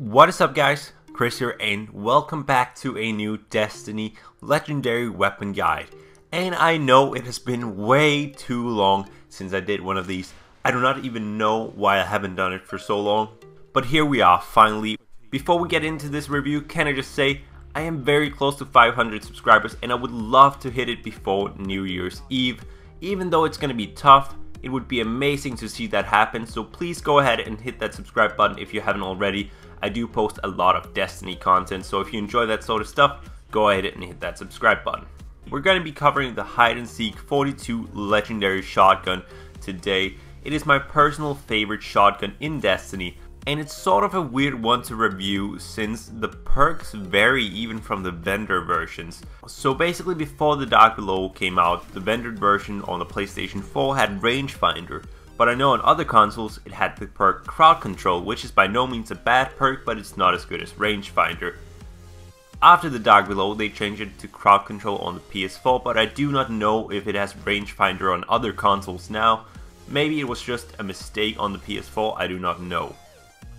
What is up guys, Chris here and welcome back to a new Destiny Legendary Weapon Guide. And I know it has been way too long since I did one of these. I do not even know why I haven't done it for so long. But here we are finally. Before we get into this review, can I just say I am very close to 500 subscribers and I would love to hit it before New Year's Eve. Even though it's going to be tough, it would be amazing to see that happen. So please go ahead and hit that subscribe button if you haven't already. I do post a lot of Destiny content, so if you enjoy that sort of stuff, go ahead and hit that subscribe button. We're going to be covering the Hide and Seek 42 Legendary Shotgun today. It is my personal favorite shotgun in Destiny, and it's sort of a weird one to review since the perks vary even from the vendor versions. So basically before the Dark Below came out, the vendor version on the PlayStation 4 had Rangefinder. But I know on other consoles it had the perk Crowd Control, which is by no means a bad perk, but it's not as good as Rangefinder. After the Dark Below they changed it to Crowd Control on the PS4, but I do not know if it has Rangefinder on other consoles now. Maybe it was just a mistake on the PS4, I do not know.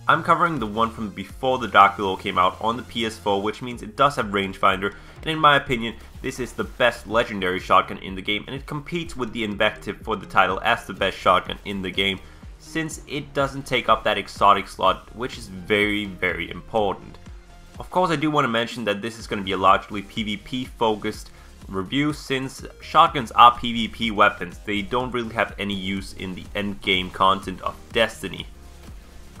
I'm covering the one from before the Dark Below came out on the PS4, which means it does have Rangefinder, and in my opinion, this is the best legendary shotgun in the game, and it competes with the Invective for the title as the best shotgun in the game, since it doesn't take up that exotic slot, which is very important. Of course, I do want to mention that this is going to be a largely PvP focused review, since shotguns are PvP weapons. They don't really have any use in the end game content of Destiny.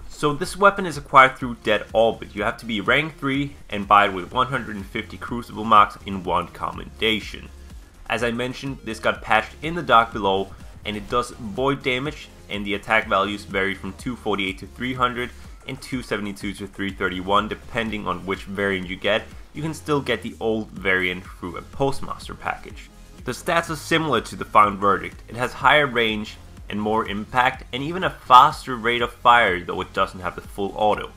So this weapon is acquired through Dead Orbit. You have to be rank 3 and buy it with 150 crucible marks in one commendation. As I mentioned, this got patched in the Dark Below, and it does void damage, and the attack values vary from 248 to 300 and 272 to 331 depending on which variant you get. You can still get the old variant through a Postmaster package. The stats are similar to the Found Verdict. It has higher range and more impact, and even a faster rate of fire, though it doesn't have the full auto.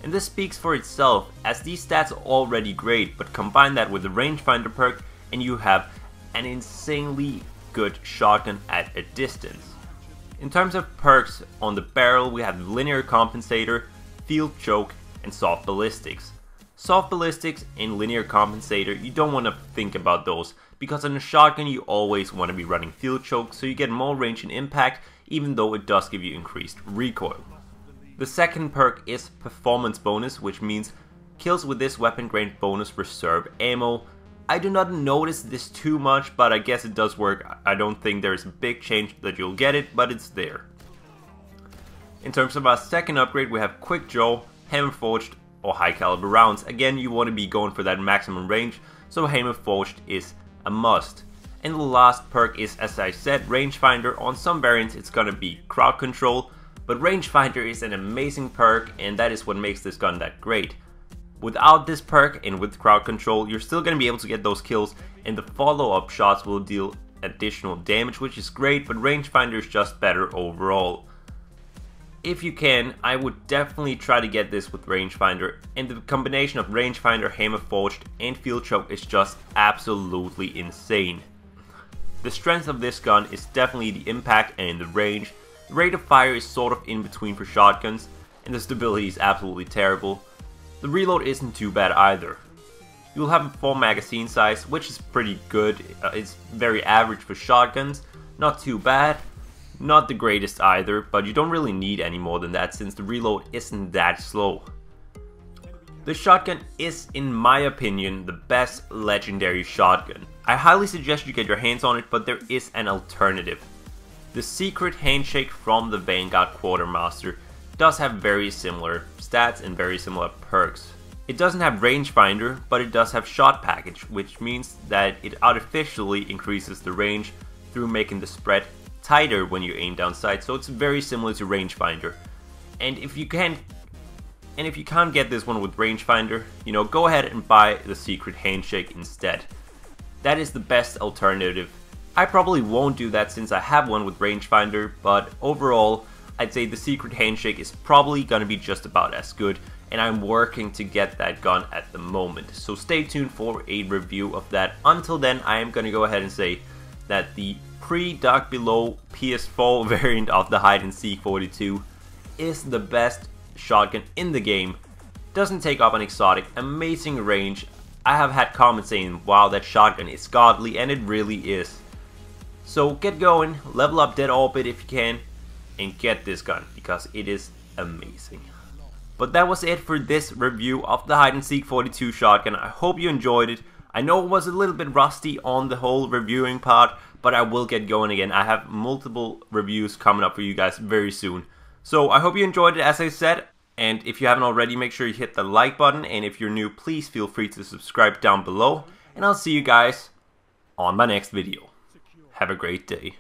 And this speaks for itself, as these stats are already great, but combine that with the Rangefinder perk and you have an insanely good shotgun at a distance. In terms of perks, on the barrel we have Linear Compensator, Field Choke, and Soft Ballistics. Soft Ballistics and Linear Compensator, you don't want to think about those, because on a shotgun you always want to be running Field Choke, so you get more range and impact, even though it does give you increased recoil. The second perk is Performance Bonus, which means kills with this weapon grant bonus reserve ammo. I do not notice this too much, but I guess it does work. I don't think there's a big change that you'll get it, but it's there. In terms of our second upgrade, we have Quick Draw, Hammer Forged, or High Caliber rounds. Again, you want to be going for that maximum range, so Hammer Forged is a must. And the last perk is, as I said, Rangefinder. On some variants it's gonna be Crowd Control, but Rangefinder is an amazing perk, and that is what makes this gun that great. Without this perk and with Crowd Control, you're still gonna be able to get those kills, and the follow-up shots will deal additional damage, which is great, but Rangefinder is just better overall. If you can, I would definitely try to get this with Rangefinder, and the combination of Rangefinder, Hammer Forged, and Field Choke is just absolutely insane. The strength of this gun is definitely the impact and the range. The rate of fire is sort of in between for shotguns, and the stability is absolutely terrible. The reload isn't too bad either. You'll have a 4 magazine size, which is pretty good. It's very average for shotguns, not too bad. Not the greatest either, but you don't really need any more than that since the reload isn't that slow. The shotgun is, in my opinion, the best legendary shotgun. I highly suggest you get your hands on it, but there is an alternative. The Secret Handshake from the Vanguard Quartermaster does have very similar stats and very similar perks. It doesn't have Rangefinder, but it does have Shot Package, which means that it artificially increases the range through making the spread tighter when you aim down sight, so it's very similar to Rangefinder. And if you can't get this one with Rangefinder, you know, go ahead and buy the Secret Handshake instead. That is the best alternative. I probably won't do that since I have one with Rangefinder, but overall I'd say the Secret Handshake is probably gonna be just about as good, and I'm working to get that gun at the moment, so stay tuned for a review of that. Until then, I am gonna go ahead and say that the pre-Dark Below PS4 variant of the Hide and Seek 42 is the best shotgun in the game, doesn't take up an exotic, amazing range. I have had comments saying, wow, that shotgun is godly, and it really is. So get going, level up Dead Orbit if you can, and get this gun, because it is amazing. But that was it for this review of the Hide and Seek 42 shotgun. I hope you enjoyed it. I know it was a little bit rusty on the whole reviewing part, but I will get going again. I have multiple reviews coming up for you guys very soon. So I hope you enjoyed it, as I said. And if you haven't already, make sure you hit the like button. And if you're new, please feel free to subscribe down below. And I'll see you guys on my next video. Have a great day.